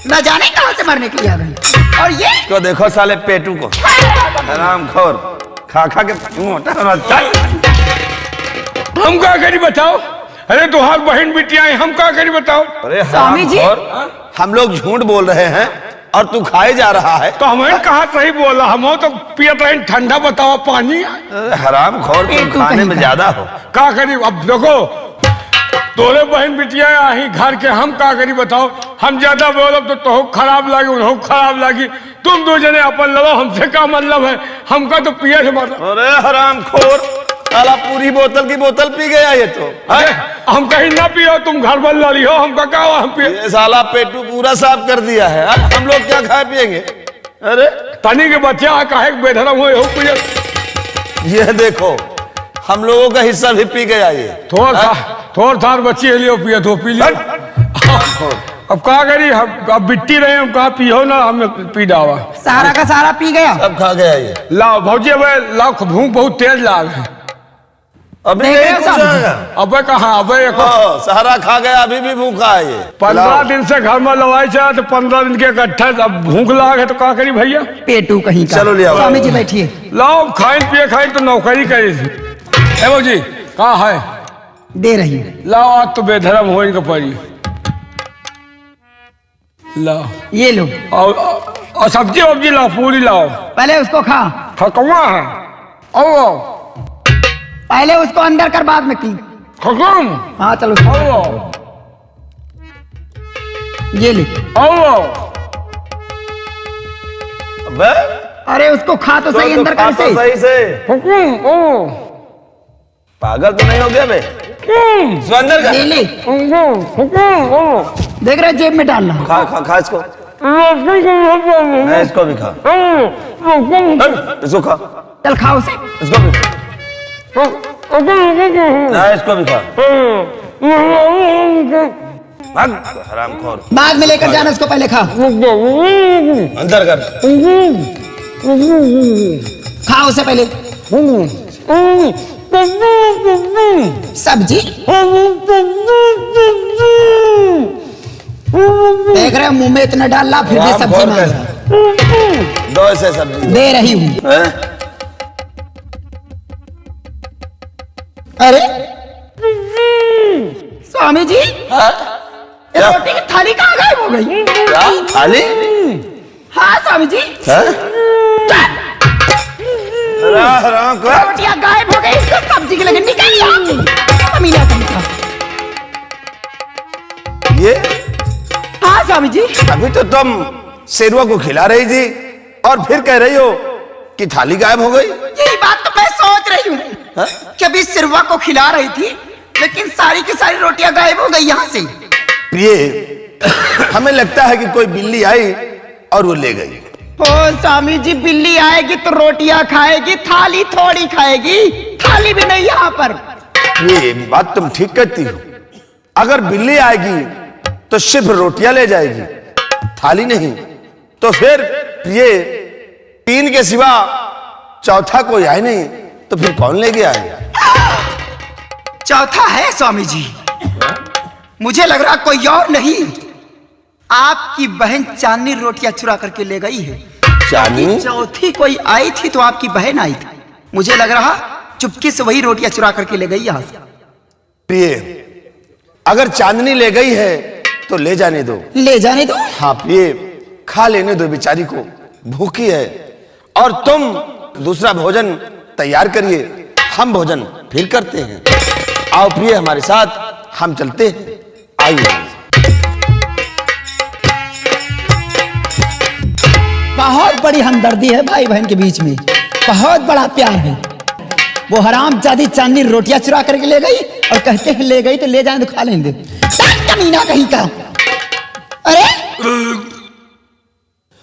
न जाने कहां से मरने के लिए आ गई। और ये तो देखो साले पेटू को, हरामखोर, खा खा के मोटा होता है। हम क्या करी बताओ? अरे तुहार बहन बिटिया हम क्या करी बताओ? अरे स्वामी जी, हम लोग झूठ बोल रहे हैं और तू खाए जा रहा है। तो हमें कहा सही बोला, हम तो पियत रहे ठंडा बताओ पानी। हरामखोर, तुम खाने में ज्यादा हो। क्या करी? अब देखो तोरे बहन बिटिया आई घर के, हम क्या करी बताओ? हम ज्यादा बोलब तो खराब लागी, उन्हों खराब लागी। तुम दो जने अपन लड़ो, हमसे क्या मतलब है? हमका तो पिए से मतलब। अरे हरामखोर, साला पूरी बोतल की बोतल पी गया ये तो। हम कहीं ना पियो, तुम घर बन ला हो, हमका क्या हम पिए? ये साला पेटू पूरा साफ कर दिया है। हम लोग क्या खाए पिएंगे? अरे तनी के बच्चा काहे बेधरम हो पिए। ये देखो, हम लोगों का हिस्सा भी पी गया ये। थोड़ थार बच्ची है लियो पिए तो पी लियो। अब क्या करी, अब बिट्टी रहे हम कहा पियो ना, हम पी डावा। सारा का सारा पी गया, सब खा गया ये। लाओ भौजी, अब लाओ, भूख बहुत तेज लाग है। अभी नहीं कुछ आएगा। अब कहा अब सारा खा गया, अभी भी भूखा है ये। 15 दिन से घर में लवाई चाहे तो 15 दिन के इकट्ठा, अब भूख लाग है तो क्या करी भैया? पेटू कहीं का। चलो ले आओ। स्वामी जी बैठिए। लाओ खाइन पिए, खाइन तो नौकरी करी थी। भौजी कहाँ है? दे रही हूँ। लाओ, आज तो बेधर्म हो इनका पड़ी। लाओ ये लो। और सब्जी वब्जी लाओ, पूरी लाओ। पहले उसको खा। खकवा है? आओ पहले उसको अंदर कर, बाद में की। खकम। हाँ चलो। आओ ये ले। आओ। अबे अरे उसको खा तो सही, अंदर कर से। सही से। खकम। ओ पागल तो नहीं हो गया बे? इसको अंदर कर। ले ले। ओ देख रहे जेब में डालना। खा खा खा इसको। इसको भी खा। इसको खा। चल खाओ उसे। इसको भी खा। इसको भी खा। हरामखोर, बाद में लेकर जाना, उसको पहले खा। अंदर कर। खाओ उसे पहले। सब्जी देख रहे मुंह में इतना डाल, फिर भी सब्जी मांग रहा। दो ऐसे सब्जी दे रही हूँ। अरे स्वामी जी, रोटी की थाली कहाँ गायब हो गई? क्या थाली? हाँ स्वामी जी। रोटियां गायब हो गई, इसको सब्जी के लगे निकल कमीना कमीना। ये हाँ स्वामी जी। अभी तो तुम शेरवा को खिला रही थी और फिर कह रही हो कि थाली गायब हो गई। यही बात तो मैं सोच रही हूँ कि अभी सिरवा को खिला रही थी, लेकिन सारी की सारी रोटियां गायब हो गई यहाँ से। प्रिय, हमें लगता है कि कोई बिल्ली आई और वो ले गई। ओ स्वामी जी, बिल्ली आएगी तो रोटियां खाएगी, थाली थोड़ी खाएगी। थाली भी नहीं यहाँ पर। ये बात तुम ठीक कहती हो। अगर बिल्ली आएगी तो सिर्फ रोटियां ले जाएगी, थाली नहीं। तो फिर ये 3 के सिवा चौथा कोई आए नहीं, तो फिर कौन ले गया है? चौथा है स्वामी जी। मुझे लग रहा कोई और नहीं, आपकी बहन चांदनी रोटियां चुरा करके ले गई है। चांदनी? चौथी कोई आई थी तो आपकी बहन आई थी। मुझे लग रहा चुपके से वही रोटियां चुरा करके ले गई यहाँ से। प्रिय, अगर चांदनी ले गई है तो ले जाने दो। ले जाने दो? हाँ प्रिय, खा लेने दो, बेचारी को भूखी है। और तुम दूसरा भोजन तैयार करिए, हम भोजन फिर करते हैं। आओ प्रिय, हमारे साथ हम चलते हैं। आइए। बहुत बड़ी हमदर्दी है भाई बहन के बीच में, बहुत बड़ा प्यार है। वो हरामजादी चांदनी रोटियां चुरा करके ले गई और कहते हैं ले गई तो ले जाए तो खा लेंगे। कमीना कहीं का। अरे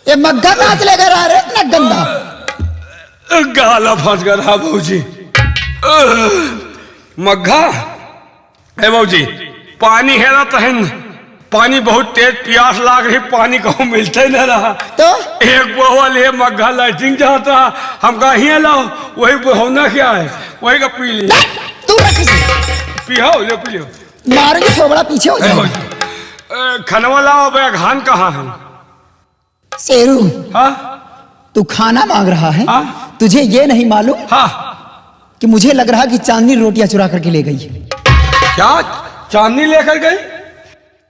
ये मग्घा कहां से लेकर आ रहे? इतना गंदा गाला फंस गया था भाजी। मग्घा है भाजी, पानी है ना तहन, पानी बहुत तेज प्यास लाग रही, पानी कहूँ मिलते न रहा। तो एक बोहल है मग्घा लाइटिंग चाहता, हम कहीं लाओ, वही होना क्या है, वही का पी लिया। तू रखी से पियो, ले पियो। मारोगे थोड़ा पीछे हो जाएगा। खनवा लाओ, बैग हान कहाँ है? शेरू, हाँ तू खाना मांग रहा है। हाँ। तुझे ये नहीं मालूम हाँ। कि मुझे लग रहा कि चांदनी रोटियां चुरा करके ले गई। क्या चांदनी लेकर गई?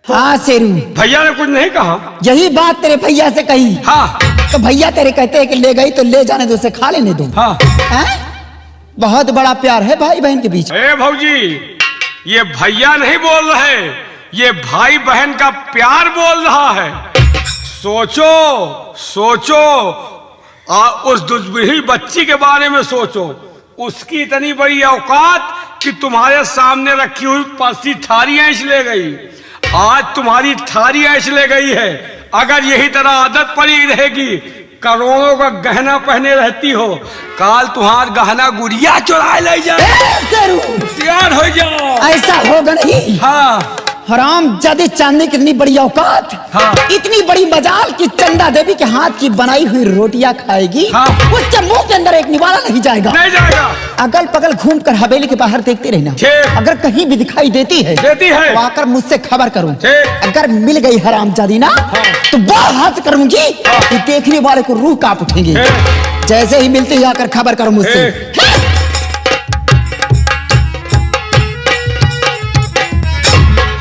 हाँ शेरू, भैया ने कुछ नहीं कहा? यही बात तेरे भैया से कही। हाँ तो भैया तेरे कहते हैं कि ले गई तो ले जाने दो, उसे खा लेने दो। हाँ। हैं? बहुत बड़ा प्यार है भाई बहन के बीच। ए भौजी, ये भैया नहीं बोल रहे, ये भाई बहन का प्यार बोल रहा है। सोचो सोचो, उस दुष्बिही बच्ची के बारे में सोचो। उसकी इतनी बड़ी औकात कि तुम्हारे सामने रखी हुई परसी थारी ऐंच ले गई। आज तुम्हारी थारी ऐंच ले गई है। अगर यही तरह आदत पड़ी रहेगी, करोड़ों का गहना पहने रहती हो, काल तुम्हार गहना गुड़िया चुरा ले जाए। तैयार हो जाओ। ऐसा होगा नहीं। हाँ। हराम जादे चांदनी की इतनी बड़ी औकात, हाँ। इतनी बड़ी मजाल कि चंदा देवी के हाथ की बनाई हुई रोटियां खाएगी। हाँ। उसके मुंह के अंदर एक निवाला नहीं जाएगा। नहीं जाएगा। अगल पगल घूम कर हवेली के बाहर देखते रहना। ठीक। अगर कहीं भी दिखाई देती है तो आकर मुझसे खबर करूं। ठीक। अगर मिल गई हराम जादी ना, तो वो हाथ करूंगी कि देखने वाले को रूह कांप उठेंगे। जैसे ही मिलती है आकर खबर करो मुझसे।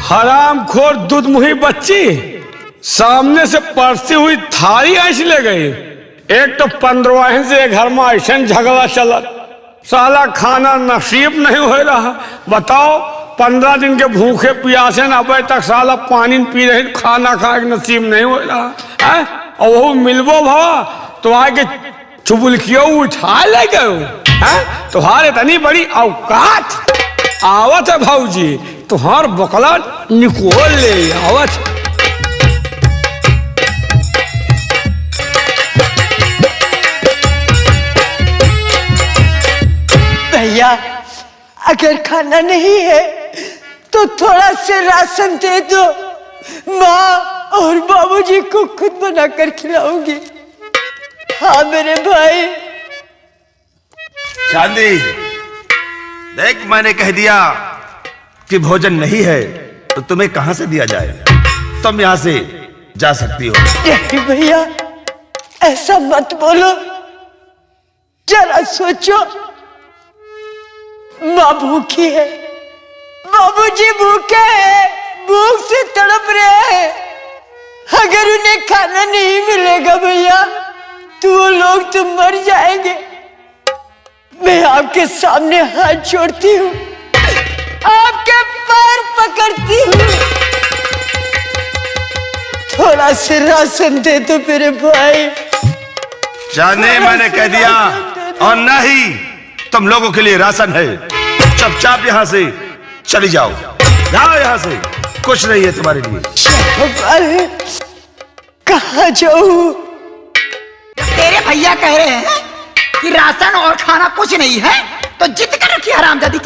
हरामखोर दूधमुही बच्ची सामने से परसी हुई थारी ऐंच ले गई। एक तो 15 से घर में ऐसा झगड़ा चला, साला खाना नसीब नहीं हो रहा। बताओ, 15 दिन के भूखे प्यासे न अब तक साला पानी पी रहे, खाना खा के नसीब नहीं हो रहा है। और वो मिलबो भवा तो आके चुबुलकियों उठा ले गए। तुम्हारे इतनी बड़ी औकात। आवत है भाऊजी, तुहार बकला निकोल ले आवत। भैया, अगर खाना नहीं है तो थोड़ा से राशन दे दो। माँ और बाबूजी को खुद बनाकर खिलाऊंगी। हाँ मेरे भाई। चांदी, देख मैंने कह दिया कि भोजन नहीं है तो तुम्हें कहां से दिया जाए। तुम यहां से जा सकती हो। नहीं भैया, ऐसा मत बोलो। जरा सोचो, माँ भूखी है, बाबूजी भूखे हैं, भूख से तड़प रहे हैं। अगर उन्हें खाना नहीं मिलेगा भैया तो वो लोग तो मर जाएंगे। मैं आपके सामने हाथ जोड़ती हूँ, आपके पैर पकड़ती हूँ, थोड़ा से राशन दे दो मेरे भाई। जाने मैंने कह दिया, और नहीं तुम लोगों के लिए राशन है। चुपचाप यहाँ से चली जाओ, जाओ यहाँ से, कुछ नहीं है तुम्हारे लिए। कहाँ जाऊँ? तेरे भैया कह रहे हैं कि राशन और खाना कुछ नहीं है, तो जिद कर रखी हरामजादी